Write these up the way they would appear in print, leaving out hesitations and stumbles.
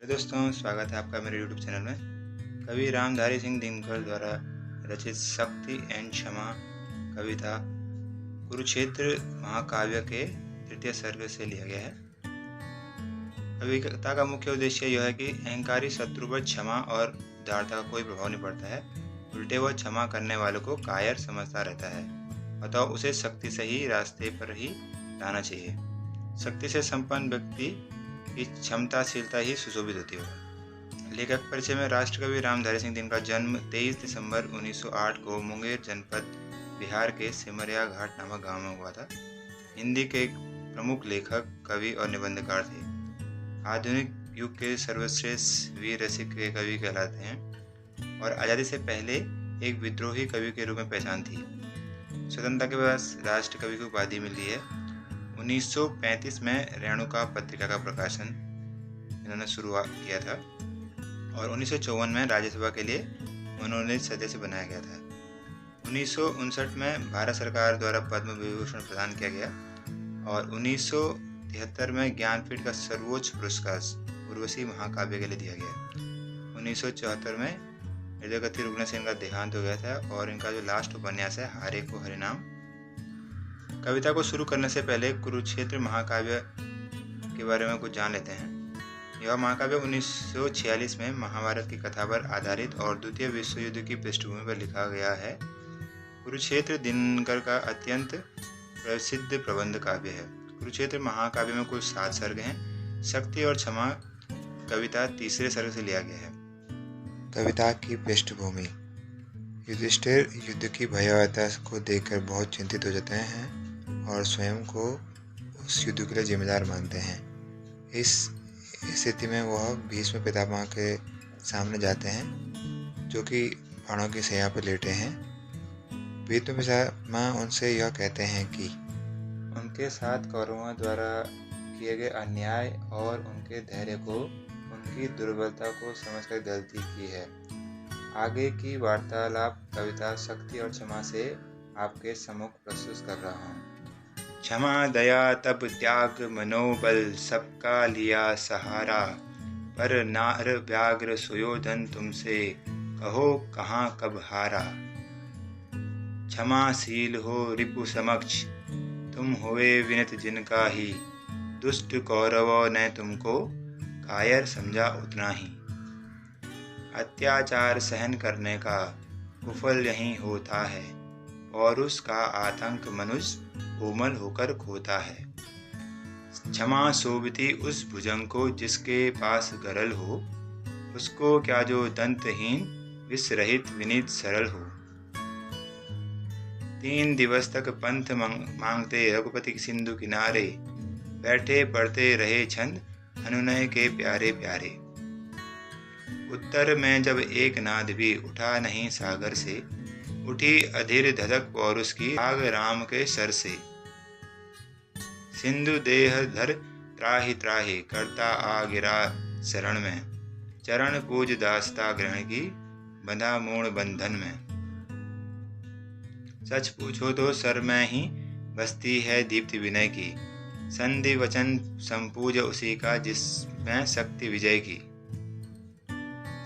Hello दोस्तों, स्वागत है आपका मेरे यूट्यूब चैनल में। कवि रामधारी सिंह दिनकर द्वारा रचित शक्ति एंड क्षमा कविता कुरुक्षेत्र महाकाव्य के तृतीय सर्ग से लिया गया है। कविता का मुख्य उद्देश्य यह है कि अहंकारी शत्रु पर क्षमा और उदारता का कोई प्रभाव नहीं पड़ता है। उल्टे वह क्षमा करने वालों को कायर समझता रहता है, अतः उसे शक्ति से ही रास्ते पर ही लाना चाहिए। शक्ति से संपन्न व्यक्ति की क्षमताशीलता ही सुशोभित होती है। लेखक परिचय में राष्ट्रकवि रामधारी सिंह दिनकर का जन्म 23 दिसंबर 1908 को मुंगेर जनपद बिहार के सिमरिया घाट नामक गांव में हुआ था। हिंदी के एक प्रमुख लेखक, कवि और निबंधकार थे। आधुनिक युग के सर्वश्रेष्ठ वीर रसिक के कवि कहलाते हैं और आज़ादी से पहले एक विद्रोही कवि के रूप में पहचान थी। स्वतंत्रता के बाद राष्ट्रकवि की उपाधि मिली है। 1935 में रेणुका पत्रिका का प्रकाशन इन्होंने शुरुआत किया था और 1954 में राज्यसभा के लिए मनोनीत सदस्य बनाया गया था। 1959 में भारत सरकार द्वारा पद्म विभूषण प्रदान किया गया और 1973 में ज्ञानपीठ का सर्वोच्च पुरस्कार उर्वशी महाकाव्य के लिए दिया गया। 1974 में हृदयगति रुग्ण से इनका देहांत हो गया था और इनका जो लास्ट उपन्यास है हारे को हरिनाम। कविता को शुरू करने से पहले कुरुक्षेत्र महाकाव्य के बारे में कुछ जान लेते हैं। यह महाकाव्य 1946 में महाभारत की कथा पर आधारित और द्वितीय विश्व युद्ध की पृष्ठभूमि पर लिखा गया है। कुरुक्षेत्र दिनकर का अत्यंत प्रसिद्ध प्रबंध काव्य है। कुरुक्षेत्र महाकाव्य में कुल 7 सर्ग हैं। शक्ति और क्षमा कविता तीसरे सर्ग से लिया गया है। कविता की पृष्ठभूमि। युधिष्ठिर युद्ध की भयावहता को देखकर बहुत चिंतित हो जाते हैं और स्वयं को उस युद्ध के लिए जिम्मेदार मानते हैं। इस स्थिति में वह भीष्म पितामह के सामने जाते हैं, जो कि बाणों की शैया पर लेटे हैं। भीष्म पितामह उनसे यह कहते हैं कि उनके साथ कौरवों द्वारा किए गए अन्याय और उनके धैर्य को, उनकी दुर्बलता को समझकर गलती की है। आगे की वार्तालाप कविता शक्ति और क्षमा से आपके सम्मुख प्रस्तुत कर रहा हूँ। क्षमा दया तब त्याग मनोबल सबका लिया सहारा, पर नार व्याग्र सुयोधन तुमसे कहो कहाँ कब हारा। क्षमाशील हो रिपु समक्ष तुम हुए विनत जिनका ही, दुष्ट कौरवों ने तुमको कायर समझा उतना ही। अत्याचार सहन करने का कुफल यही होता है और उसका आतंक मनुष्य कोमल होकर खोता है। क्षमा शोभती उस भुजंग को जिसके पास गरल हो, उसको क्या जो दंतहीन विषरहित विनीत सरल हो। 3 दिवस तक पंथ मांगते रघुपति सिंधु किनारे, बैठे पढ़ते रहे छंद अनुनय के प्यारे प्यारे। उत्तर में जब एक नाद भी उठा नहीं सागर से, उठी अधीर धधक पौरुष की आग राम के सर से। सिंधु देह धर त्राहि त्राहि करता आ गिरा शरण में, चरण पूज दासता ग्रहण की बंधा मूण बंधन में। सच पूछो तो सर में ही बसती है दीप्ति विनय की, संधि वचन संपूज उसी का जिसमें शक्ति विजय की।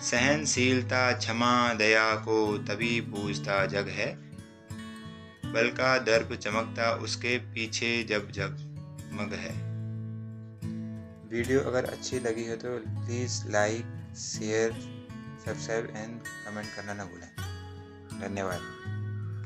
सहनशीलता क्षमा दया को तभी पूजता जग है, बल का दर्प चमकता उसके पीछे जब जगमग है। वीडियो अगर अच्छी लगी हो तो please like, share, subscribe and comment करना ना भूलें। धन्यवाद।